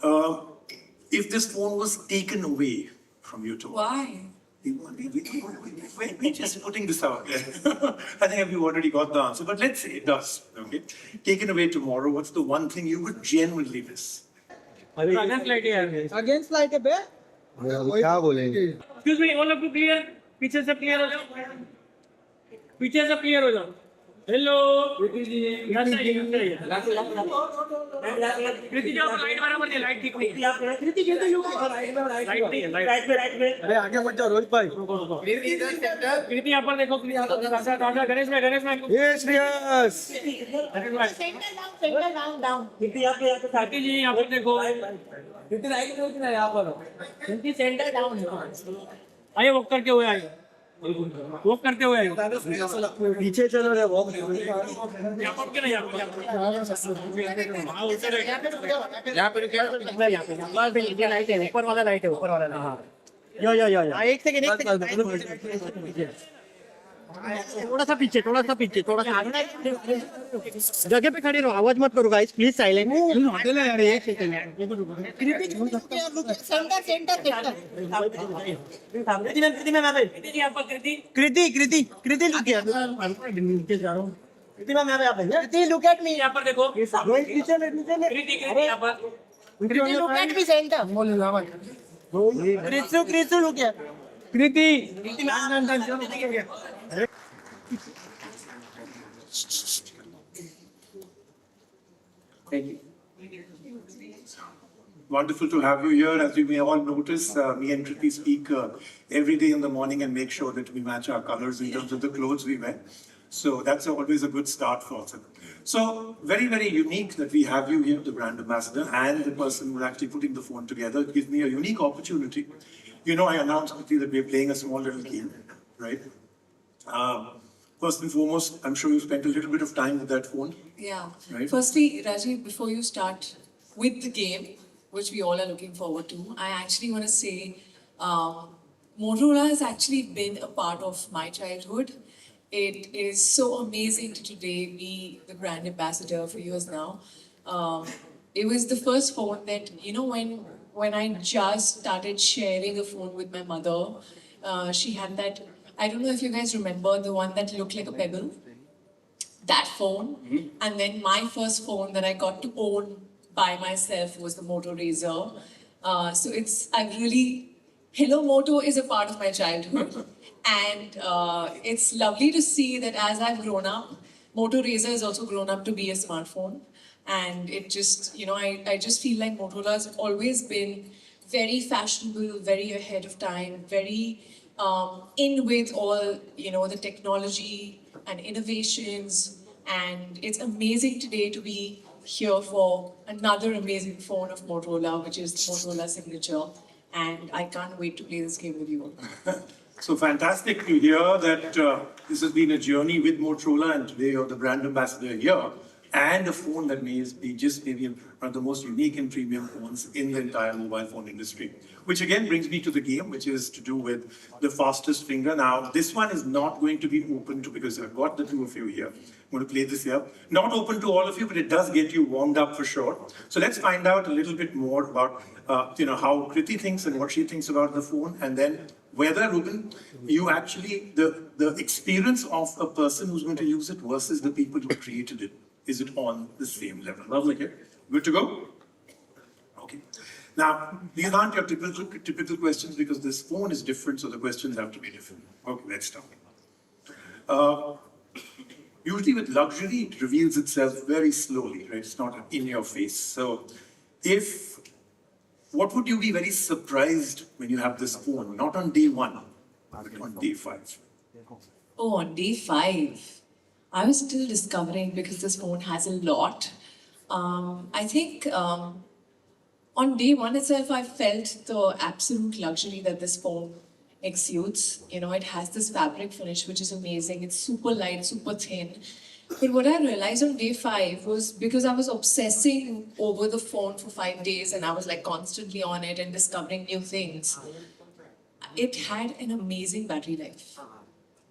If this phone was taken away from you tomorrow. Why? We're just putting this out there. I think we've already got the answer, but let's say it does. Okay, taken away tomorrow. What's the one thing you would genuinely miss? Against light है against light है बे क्या बोलेंगे? Excuse me, all of you clear? पीछे से clear हो जाओ. पीछे से clear हो जाओ. Hello. कृति जी. यहाँ से ये. कृति जी आप लाइट बराबर नहीं, लाइट ठीक नहीं. कृति जी तो यू लाइट नहीं है, लाइट पे. अरे आगे मत जाओ रोहित भाई. कृति यहाँ पर देखो, राजा गणेश में. ये श्रेयस. कृति जी यहाँ पर देखो. कितने राइट में उतना यहाँ पर कितनी सेंटर डाउन है आइए वॉक करके हुए आइए. वॉक करते हुए आइए. पीछे चलो रे वॉक. यहाँ पर क्या यहाँ पर लाइट है ऊपर वाला लाइट है ऊपर वाला यो एक सेकंड थोड़ा सा पीछे थोड़ा सा जगह पे खड़े रहो आवाज मत करो गाइस प्लीज साइलेंट अकेले यार एक second Kriti ma'am Kriti look at me यहाँ पर देखो. नीचे कृति यहाँ पर look at me centre Kriti look at Kriti Wonderful to have you here. As you may all notice, me and Kriti speak every day in the morning and make sure that we match our colors in terms of the clothes we wear. So that's always a good start for us. So very, very unique that we have you here, the brand ambassador, and the person who's actually putting the phone together. It gives me a unique opportunity. You know, I announced, Kriti, that we're playing a small little game, right? First and foremost, I'm sure you spent a little bit of time with that phone. Yeah. Right. Firstly, Rajiv, before you start with the game, which we all are looking forward to, I actually want to say Motorola has actually been a part of my childhood. It is so amazing to today be the brand ambassador for years now. It was the first phone that, you know, when I just started sharing a phone with my mother, she had that, I don't know if you guys remember, the one that looked like a pebble. That phone. Mm-hmm. And then my first phone that I got to own by myself was the Moto Razor. So Hello Moto is a part of my childhood. And it's lovely to see that as I've grown up, Moto Razor has also grown up to be a smartphone. And it just, you know, I just feel like Motorola has always been very fashionable, very ahead of time, very in with all, you know, the technology and innovations. And it's amazing today to be here for another amazing phone of Motorola, which is the Motorola Signature. And I can't wait to play this game with you. So fantastic to hear that this has been a journey with Motorola, and today you're the brand ambassador here, and a phone that may be just maybe one of the most unique and premium phones in the entire mobile phone industry. Which again brings me to the game, which is to do with the fastest finger. Now, this one is not going to be open to, because I've got the two of you here. I'm going to play this here. Not open to all of you, but it does get you warmed up for sure. So let's find out a little bit more about, you know, how Kriti thinks and what she thinks about the phone, and then whether, Ruben, you actually, the experience of a person who's going to use it versus the people who created it, is it on the same level? Lovely. Good to go? Okay. Now, these aren't your typical questions because this phone is different, so the questions have to be different. Okay, let's start. Usually with luxury, it reveals itself very slowly, right? It's not in your face. So what would you be very surprised when you have this phone? Not on day one, but on day 5. Oh, on day 5. I was still discovering because this phone has a lot. I think on day 1 itself, I felt the absolute luxury that this phone exudes. You know, it has this fabric finish, which is amazing. It's super light, super thin. But what I realized on day 5 was because I was obsessing over the phone for 5 days and I was like constantly on it and discovering new things. It had an amazing battery life.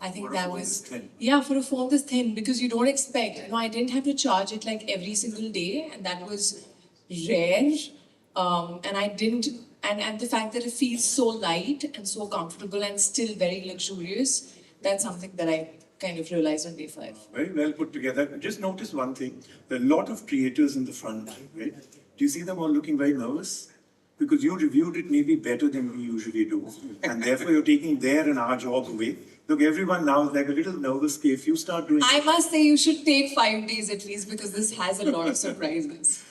I think that was, yeah, for a phone this thin, because you don't expect, you know, I didn't have to charge it like every single day, and that was rare. And I didn't, and the fact that it feels so light and so comfortable and still very luxurious, that's something that I kind of realized on day 5. Very well put together. Just notice one thing. There are a lot of creators in the front, right? Do you see them all looking very nervous? Because you reviewed it maybe better than we usually do. And therefore you're taking their and our job away. Look, everyone now is like a little nervous. If you start doing... I must say you should take 5 days at least because this has a lot of surprises.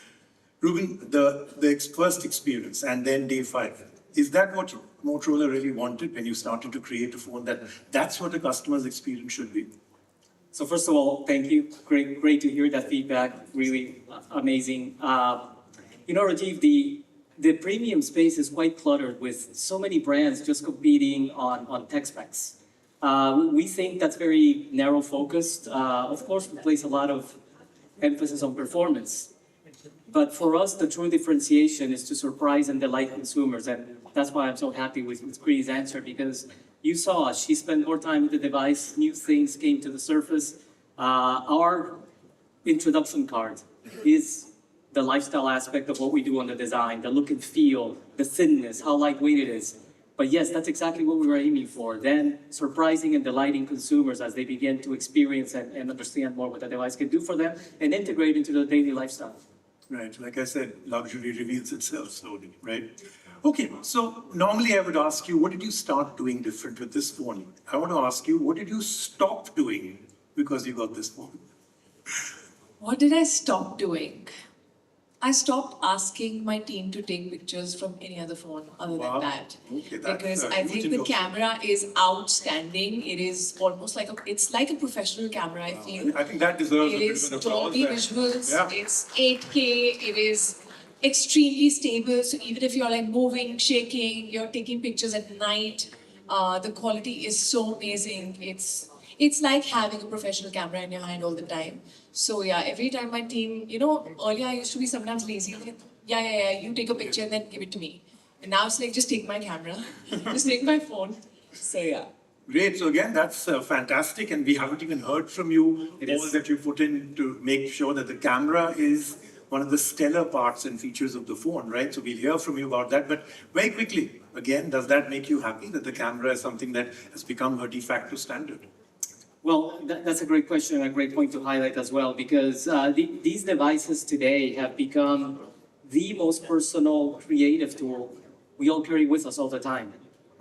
Ruben, the first experience and then day 5, is that what Motorola really wanted when you started to create a phone, that that's what a customer's experience should be? So first of all, thank you. Great to hear that feedback. Really amazing. Rajiv, the premium space is quite cluttered with so many brands just competing on tech specs. We think that's very narrow focused. Of course, we place a lot of emphasis on performance. But for us, the true differentiation is to surprise and delight consumers. And that's why I'm so happy with Kriti's answer, because you saw she spent more time with the device, new things came to the surface. Our introduction card is the lifestyle aspect of what we do on the design, the look and feel, the thinness, how lightweight it is. But yes, that's exactly what we were aiming for. Then surprising and delighting consumers as they begin to experience and understand more what the device can do for them and integrate into their daily lifestyle. Right, like I said, luxury reveals itself slowly, right? Okay, so normally I would ask you, what did you start doing different with this phone? I want to ask you, what did you stop doing because you got this phone? What did I stop doing? I stopped asking my team to take pictures from any other phone other Wow. than that. Okay, that's Because a I huge think the endorsement. camera is outstanding. It is almost like it's like a professional camera, I feel. I think that deserves a It bit is of an applause Dolby there. visuals, Yeah. it's 8K, it is extremely stable. So even if you're like moving, shaking, you're taking pictures at night, the quality is so amazing. It's like having a professional camera in your hand all the time. So yeah, every time my team, earlier I used to be sometimes lazy. Like, yeah, you take a picture and then give it to me. And now it's like, just take my camera, just take my phone. So yeah. Great, so again, that's fantastic, and we haven't even heard from you all that you put in to make sure that the camera is one of the stellar parts and features of the phone, right? So we'll hear from you about that, but very quickly, again, does that make you happy that the camera is something that has become a de facto standard? Well, that's a great question and a great point to highlight as well, because these devices today have become the most personal creative tool we all carry with us all the time.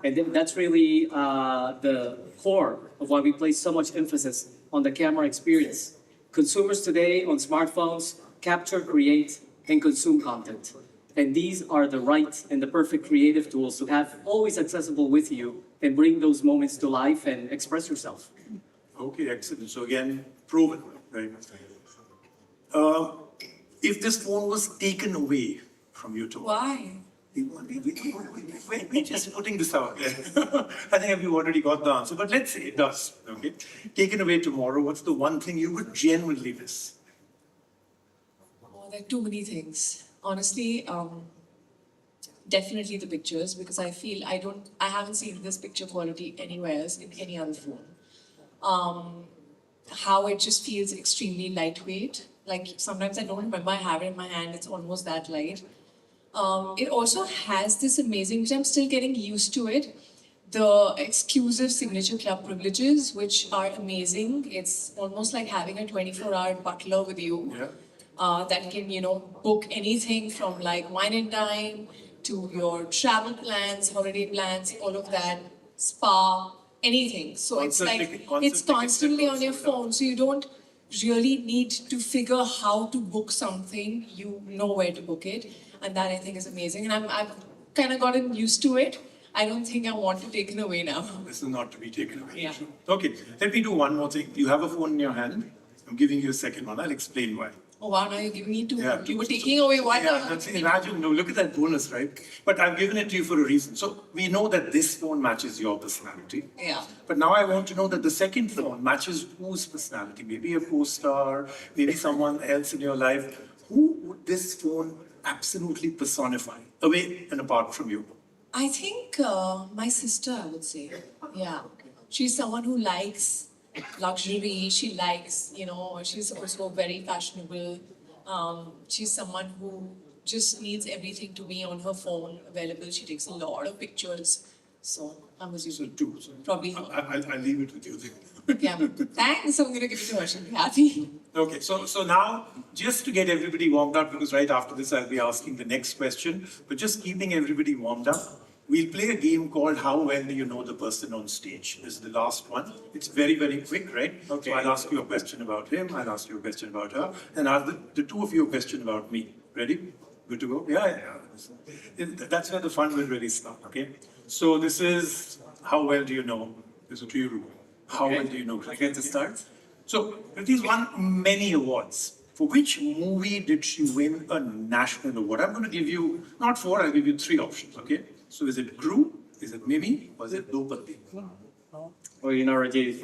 And that's really the core of why we place so much emphasis on the camera experience. Consumers today on smartphones capture, create, and consume content. And these are the right and the perfect creative tools to have always accessible with you and bring those moments to life and express yourself. Okay, excellent. So again, proven, right? If this phone was taken away from you tomorrow, Why? we're just putting this out there. I think we've already got the answer, but let's say it does, okay? Taken away tomorrow, what's the one thing you would genuinely miss? Oh, there are too many things. Honestly, definitely the pictures, because I feel I haven't seen this picture quality anywhere else in any other phone. How it just feels extremely lightweight. Like sometimes I don't remember I have it in my hand, it's almost that light. It also has this amazing, which I'm still getting used to it, the exclusive signature club privileges, which are amazing. It's almost like having a 24-hour butler with you. Yeah. That can, book anything from like wine and dine to your travel plans, holiday plans, all of that, spa, anything. So it's like, it's constantly on your phone. So you don't really need to figure how to book something. You know where to book it. And that I think is amazing. And I've kind of gotten used to it. I don't think I want to take it away now. This is not to be taken away. Yeah. Okay, let me do one more thing. You have a phone in your hand. I'm giving you a second one. I'll explain why. Oh wow, now you're giving me two. Yeah. You were taking away one. Yeah, that's, imagine, no, look at that bonus, right? But I've given it to you for a reason. So we know that this phone matches your personality. Yeah. But now I want to know that the second phone matches whose personality? Maybe a co-star, maybe someone else in your life. Who would this phone absolutely personify, away and apart from you? I think my sister, I would say. Yeah. She's someone who likes luxury. She likes, she's also very fashionable. She's someone who just needs everything to be on her phone available. She takes a lot of pictures. So I'm So assuming two. So probably her. I'll leave it with you then. Yeah. Thanks. I'm going to give it to her. She'll be happy. Okay, so now, just to get everybody warmed up, because right after this I'll be asking the next question, but just keeping everybody warmed up, we'll play a game called How Well Do You Know the Person on Stage? This is the last one. It's very, very quick, right? Okay. So I'll ask you a question about him, I'll ask you a question about her, and I'll ask the two of you a question about me. Ready? Good to go? Yeah. That's where the fun will really start, okay? So this is How Well Do You Know? This is to you. How well do you know? I get to start? So, Kriti's won many awards. For which movie did she win a national award? I'm going to give you, not four, I'll give you three options, okay? So, is it Gru, is it Mimi, or is it Dopati? Well, you know, Rajiv,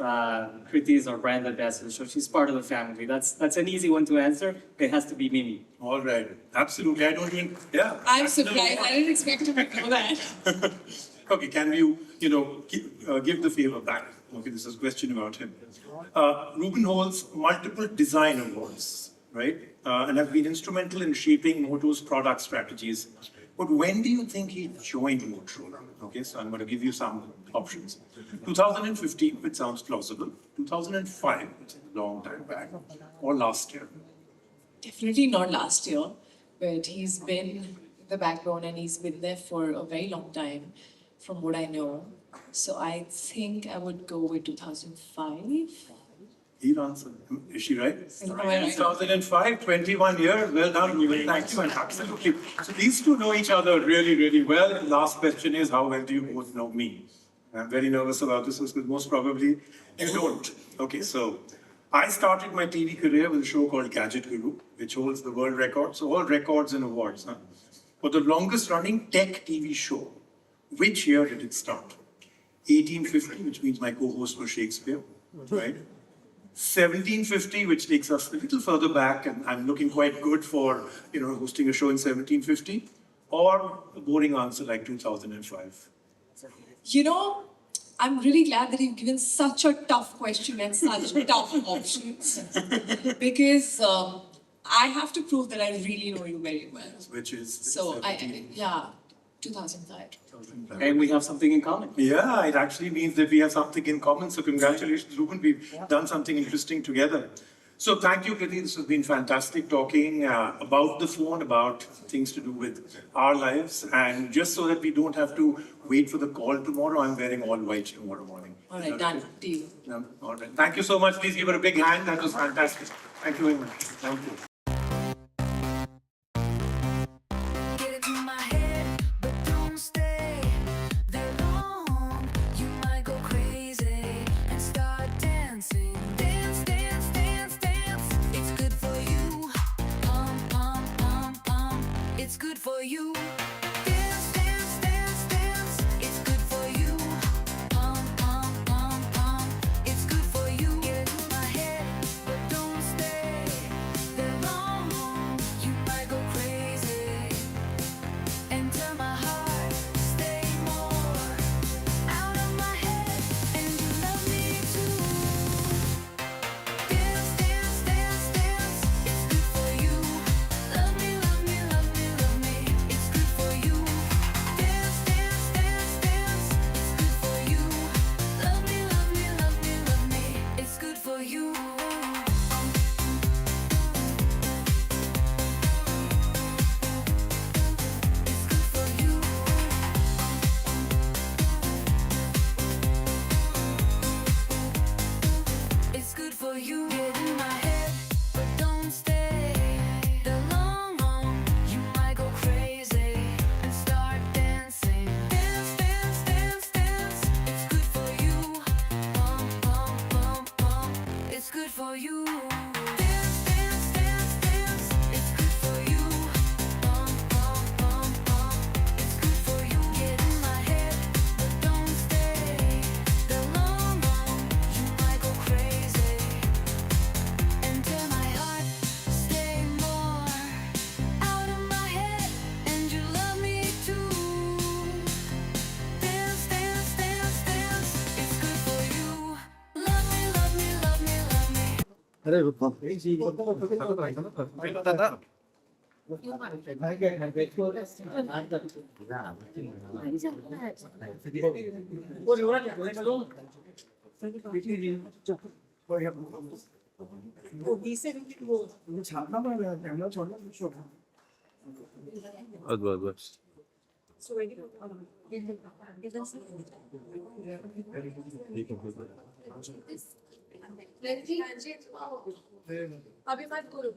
Kriti is our brand ambassador, so she's part of the family. That's an easy one to answer. It has to be Mimi. All right, absolutely. I don't even, yeah. I'm surprised. I didn't expect to know that. Okay, can you, give the favor back? Okay, this is a question about him. Ruben holds multiple design awards, right? And have been instrumental in shaping Moto's product strategies. But when do you think he joined Motorola? Okay, so I'm going to give you some options. 2015, which sounds plausible. 2005, which is a long time back. Or last year. Definitely not last year, but he's been the backbone and he's been there for a very long time, from what I know. So I think I would go with 2005. He answered. Is she right? Am I right? 2005, 21 years. Well done, Ruben. Thank you. And absolutely. So these two know each other really, really well. The last question is, how well do you both know me? I'm very nervous about this because most probably you don't. Okay, so I started my TV career with a show called Gadget Guru, which holds the world record. So all records and awards. Huh? For the longest running tech TV show, which year did it start? 1850, which means my co-host was Shakespeare, right? 1750, which takes us a little further back, and I'm looking quite good for, hosting a show in 1750, or a boring answer like 2005. I'm really glad that you've given such a tough question and such tough options because I have to prove that I really know you very well. Which is So, 2005. And we have something in common. Yeah, it actually means that we have something in common. So congratulations, Ruben. We've done something interesting together. So thank you, Kriti. This has been fantastic talking about the phone, about things to do with our lives. And just so that we don't have to wait for the call tomorrow, I'm wearing all white tomorrow morning. All right, done. Deal. All right. Thank you so much. Please give her a big hand. That was fantastic. Thank you very much. Thank you. Get it in my head, but don't stay there long. You might go crazy and start dancing. Dance, dance, dance, dance. It's good for you. Pump, pump, pump, pump. It's good for you. Dance, dance, dance, dance. It's good for you. Pump, pump, pump, pump. It's good for you. Get it in my head, but don't stay there long. You might go crazy. Enter my heart, stay more out of my head, and you love me too. Dance, dance, dance, dance. It's good for you. Love me, love me, love me, love me. It's good for you. Dance, dance, dance, dance. It's good for you. Love me, love me, love me, love me. It's good for you. It's good for you. Get in my head, but don't stay there long. You might go crazy and start dancing. Dance, dance, dance, dance. It's good for you. Pump, pump, pump, pump. It's good for you. Dance, dance, dance, dance. It's good for you. Pump, pump, pump, pump. It's good for you. Get in my head, but don't stay there long. You might go crazy. Enter my heart, stay more out of my head, and you love me too. Dance, dance, dance, dance. It's good for you. Love me, love me, love me, love me. अरे अभी मत करो